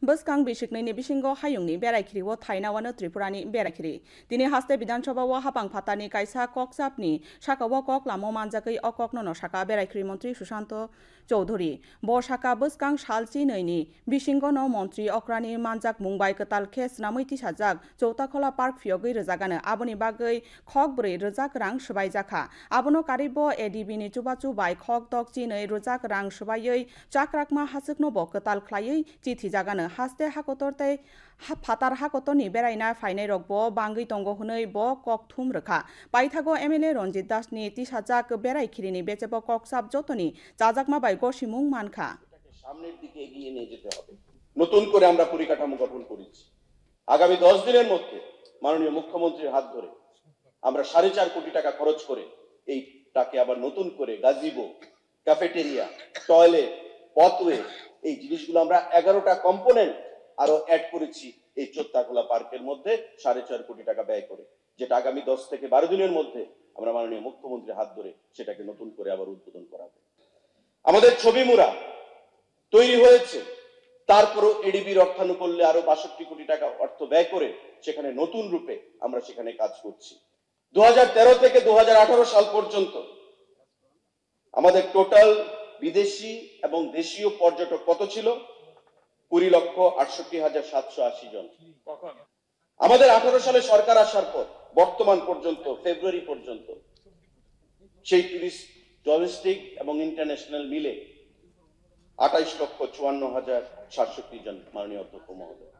Buskang Bishikni Bishingo Hayungni Berakiri wo Tainawana Tripurani Berakiri. Dini haste Bidanshoba wa Hapang Patani Kaisa Koksapni, Shaka Wokok Lamo Manzaki Okok no Shaka Berakiri Montri Sushanto Chaudhuri. Bo Shaka Buskang Shalsi Nini, Bishingo no Montri Okrani Manzak Mumbai Katal Kes Namuiti Shazak, Jotakola Park Fiogi Rezagana, Aboni Bagay, Kokbre, Rezak Rang Shubajaka, Abono Karibo Edibini Chubachu by Kok Dog Chine, Rezak Rang Shubayay, Chakrakma Hasukno Bokatal Clay, Chiti Jagana. Haste hakotorte fatar hakotoni beraina fainai rokbo bangi tongo hunei bo kok thum rakha paithago MLA Ranjit Das ni 30,000 berai khirini becebo kok sab jotoni jajakma bai gosimung মানখা সামনের দিকে এগিয়ে নিয়ে যেতে হবে নতুন করে আমরা পরিকাঠামো গঠন করেছি আগামী 10 দিনের মধ্যে মাননীয় মুখ্যমন্ত্রীর হাত ধরে আমরা 4.5 কোটি টাকা খরচ করে এইটাকে আবার নতুন করে গাজিবো ক্যাফেটেরিয়া টয়লেট পথওয়ে এই জিনিসগুলো আমরা 11টা কম্পোনেন্ট আরো অ্যাড করেছি এই চোত্তাখোলা পার্কের মধ্যে 4.5 কোটি টাকা ব্যয় করে যেটা আগামী 10 থেকে 12 দিনের মধ্যে আমরা মাননীয় মুখ্যমন্ত্রীর হাত ধরে সেটাকে নতুন করে আবার উদ্বোধন করা হবে আমাদের ছবি মুরা তৈরি হয়েছে তারপরও এডিবির অর্থানুকূল্যে আরো 62 কোটি টাকা অর্থ ব্যয় করে সেখানে নতুন রূপে আমরা সেখানে কাজ করছি 2013 থেকে 2018 সাল পর্যন্ত আমাদের টোটাল বিদেশি এবং দেশীয় পর্যটক কত ছিল 20,68,780 জন আমাদের 18 সালে সরকার আসার পর বর্তমান পর্যন্ত ফেব্রুয়ারি পর্যন্ত সেই টুরিস্ট ডোমেস্টিক এবং ইন্টারন্যাশনাল মিলে 28,54,760 জন মাননীয় অধ্যক্ষ মহোদয়